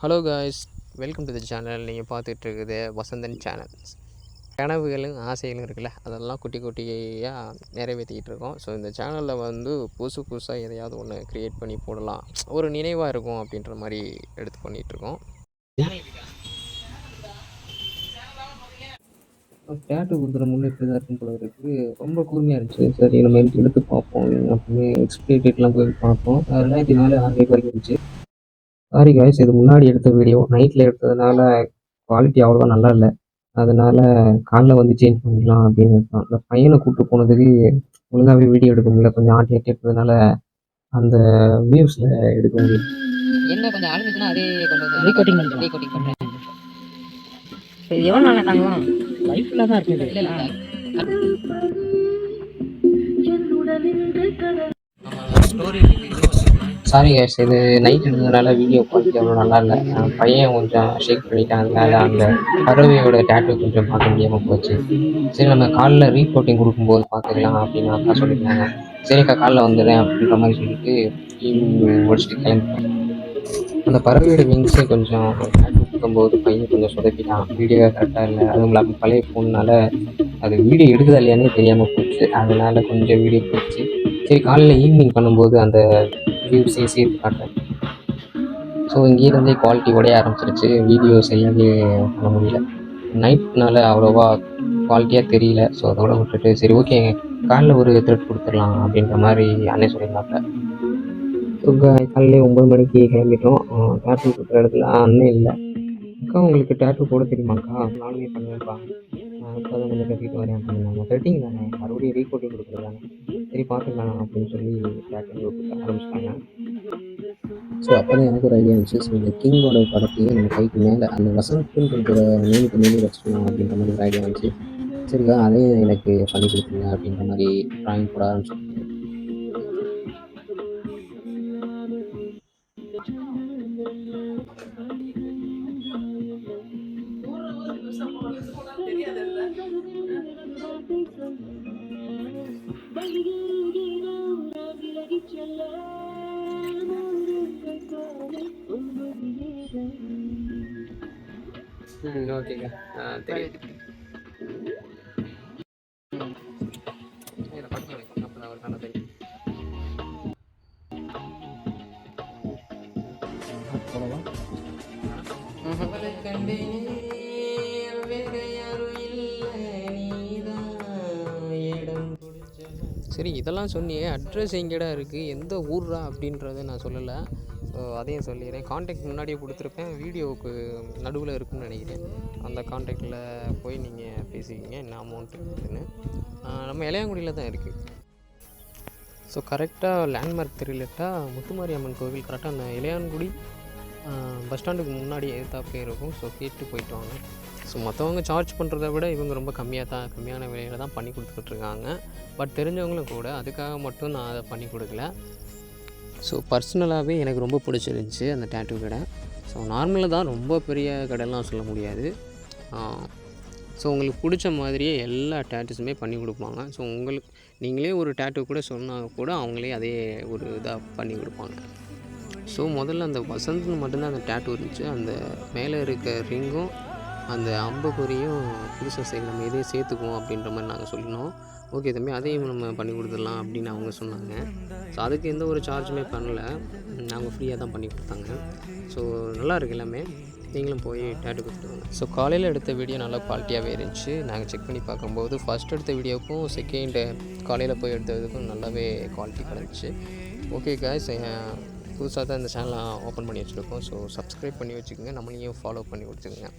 Hello guys, welcome to the channel. நீங்கள் பார்த்துட்ருக்குது Vasanthan channels. கனவுகளும் ஆசைகளும் இருக்குல்ல, அதெல்லாம் குட்டி குட்டியாக நிறைவேற்றிக்கிட்டு இருக்கோம். ஸோ இந்த சேனலில் புதுசு புதுசாக எதையாவது ஒன்று க்ரியேட் பண்ணி போடலாம், ஒரு நினைவாக இருக்கும் அப்படின்ற மாதிரி எடுத்து பண்ணிகிட்ருக்கோம். டேட்டு கொடுக்குற முன்னேற்றம் தான் இருக்கும் போல இருக்குது. ரொம்ப கூர்மையாக இருந்துச்சு. சரி நம்ம எடுத்து பார்ப்போம் அப்படின்னு எக்ஸ்பிளேட்டெலாம் போய் பார்த்தோம். 2004 ஆண்டு வரைக்கும் இருந்துச்சு. சாரி காய்ஸ், இது முன்னாடி எடுத்த வீடியோ. நைட்டில் எடுத்ததுனால குவாலிட்டி அவ்வளோவா நல்லா இல்லை. அதனால் காலைல சேஞ்ச் பண்ணிக்கலாம் அப்படின்னு இருக்கோம். அந்த பையனை கூப்பிட்டு போனதுக்கு ஒழுங்காகவே வீடியோ எடுக்க முடியல. கொஞ்சம் ஆட்டி ஆட்டி எடுத்ததுனால அந்த வியூஸில் எடுக்க முடியல. என்ன கொஞ்சம் ஆரம்பிச்சுன்னா அதே கொஞ்சம் ரீகோட்டிங் பண்ணுறேன். எவ்வளோ நாள் தாங்கலாம் லைஃப்பில் தான் இருக்குது. இல்லை சாரி கைஸ், இது நைட் எடுத்ததுனால வீடியோ குவாலிட்டி அவ்வளோ நல்லா இல்லை. பையன் கொஞ்சம் ஷேக் பண்ணிட்டான். அதனால அந்த பறவையோட டேட்டு கொஞ்சம் பார்க்க முடியாமல் போச்சு. சரி நம்ம காலைல ரீபோர்ட்டிங் கொடுக்கும்போது பார்த்துக்கலாம் அப்படின்னு அக்கா சொல்லியிருந்தாங்க. சரிக்கா காலைல வந்துடுறேன் அப்படின்ற மாதிரி சொல்லிட்டு ஈவினிங் முடிச்சுட்டு கிளம்பிட்டோம். அந்த பறவையோட விங்ஸு கொஞ்சம் டேட்டு கொடுக்கும்போது பையன் கொஞ்சம் சொதப்பிட்டான். வீடியோ கரெக்டாக இல்லை. அதுவும் இல்லாமல் பழைய ஃபோன்னால அது வீடியோ எடுக்குதா இல்லையானே தெரியாமல் போச்சு. அதனால் கொஞ்சம் வீடியோ போச்சு. சரி காலையில் ஈவினிங் பண்ணும்போது அந்த வியூஸையும் சேர்த்து காட்டுறேன். ஸோ இங்கேருந்தே குவாலிட்டி உடைய ஆரம்பிச்சிருச்சு. வீடியோ சரியாகவே பண்ண முடியல. நைட்னால அவ்வளோவா குவாலிட்டியாக தெரியல. ஸோ அதோட விட்டுட்டு சரி ஓகே காலைல ஒரு த்ரெட் கொடுத்துடலாம் அப்படின்ற மாதிரி அண்ணே சொல்லியிருந்தாங்க. ஸோ காலையிலே 9 மணிக்கு கிளம்பிட்டோம். டேட்டு கொடுக்குற இடத்துல அண்ணே இல்லை. அக்கா உங்களுக்கு டேட்டு போட தெரியுமாக்கா? நானுமே பண்ணுவேன்ப்பா. அக்கா தான் கொஞ்சம் கட்டிட்டு வரேன் அப்படின்னாங்க. த்ரெட்டிங் தானே, மறுபடியும் ரீகோட்டிங் கொடுக்குறது தானே, சரி பார்த்துக்கலாம் அப்படின்னு சொல்லி டேட்டு கொடுக்க ஆரம்பிச்சிட்டாங்க. ஸோ அப்போ தான் எனக்கு ஒரு ஐடியா இருந்துச்சு. ஸோ இந்த கிங்கோட படத்தையே நம்ம கைக்கு மேலே அந்த வசந்த்னு இருக்கிற நேமுக்கு மேலே வச்சுக்கலாம் அப்படின்ற மாதிரி ஒரு ஐடியா இருந்துச்சு. சரிக்கா அதையும் எனக்கு பண்ணி கொடுத்துருங்க அப்படின்ற மாதிரி ட்ராயிங் போட ஆரம்பிச்சிருக்கேன். ஓகேங்க, தெரியும். சரி இதெல்லாம் சொன்னியே, அட்ரஸ் எங்கேடா இருக்குது, எந்த ஊர்ரா அப்படின்றத நான் சொல்லலை. ஸோ அதையும் சொல்லிடுறேன். கான்டாக்ட் முன்னாடியே கொடுத்துருப்பேன், வீடியோவுக்கு நடுவில் இருக்குன்னு நினைக்கிறேன். அந்த கான்டாக்டில் போய் நீங்கள் பேசிக்கிங்க என்ன அமௌண்ட் இருக்குதுன்னு. நம்ம இளையாங்குடியில் தான் இருக்குது. ஸோ கரெக்டாக லேண்ட்மார்க் தெரியலட்டா முத்துமாரி அம்மன் கோவில் கரெக்டாக அந்த இளையான்குடி பஸ் ஸ்டாண்டுக்கு முன்னாடி எதிர்த்தாப்பே இருக்கும். ஸோ கேட்டு போயிட்டு வாங்க. ஸோ மற்றவங்க சார்ஜ் பண்ணுறத விட இவங்க ரொம்ப கம்மியான விலையில் தான் பண்ணி கொடுத்துட்ருக்காங்க. பட் தெரிஞ்சவங்களும் கூட, அதுக்காக மட்டும் நான் அதை பண்ணி கொடுக்கல. ஸோ பர்சனலாகவே எனக்கு ரொம்ப பிடிச்சிருந்துச்சி அந்த டேட்டூ கடை. ஸோ நார்மலாக தான், ரொம்ப பெரிய கடைலாம் சொல்ல முடியாது. ஸோ உங்களுக்கு பிடிச்ச மாதிரியே எல்லா டேட்டூஸுமே பண்ணி கொடுப்பாங்க. ஸோ நீங்களே ஒரு டேட்டூ கூட சொன்னால் கூட அவங்களே அதே ஒரு இதாக பண்ணி கொடுப்பாங்க. ஸோ முதல்ல அந்த வசந்த்னு மட்டும்தான் அந்த டேட்டூ இருந்துச்சு. அந்த மேலே இருக்க ரிங்கும் அந்த அம்புக்குறியும் புதுசாக சரி நம்ம எதையும் சேர்த்துக்குவோம் அப்படின்ற மாதிரி நாங்கள் சொல்லினோம். ஓகே தம்பி அதையும் நம்ம பண்ணி கொடுத்துடலாம் அப்படின்னு அவங்க சொன்னாங்க. ஸோ அதுக்கு எந்த ஒரு சார்ஜுமே பண்ணல, நாங்கள் ஃப்ரீயாக தான் பண்ணி கொடுத்தாங்க. ஸோ நல்லாயிருக்கு எல்லாமே, நீங்களும் போய் டேட்டு கொடுத்துருவாங்க. ஸோ காலையில் எடுத்த வீடியோ நல்லா குவாலிட்டியாகவே இருந்துச்சு. நாங்கள் செக் பண்ணி பார்க்கும்போது ஃபஸ்ட் எடுத்த வீடியோவுக்கும் செகண்டு காலையில் போய் எடுத்ததுக்கும் நல்லாவே குவாலிட்டி கிடந்துச்சு. ஓகே காய்ஸ், புதுசாக தான் இந்த சேனலை ஓப்பன் பண்ணி வச்சுருக்கோம். ஸோ சப்ஸ்கிரைப் பண்ணி வச்சுக்கோங்க, நம்மளையும் ஃபாலோ பண்ணி கொடுத்துக்கோங்க.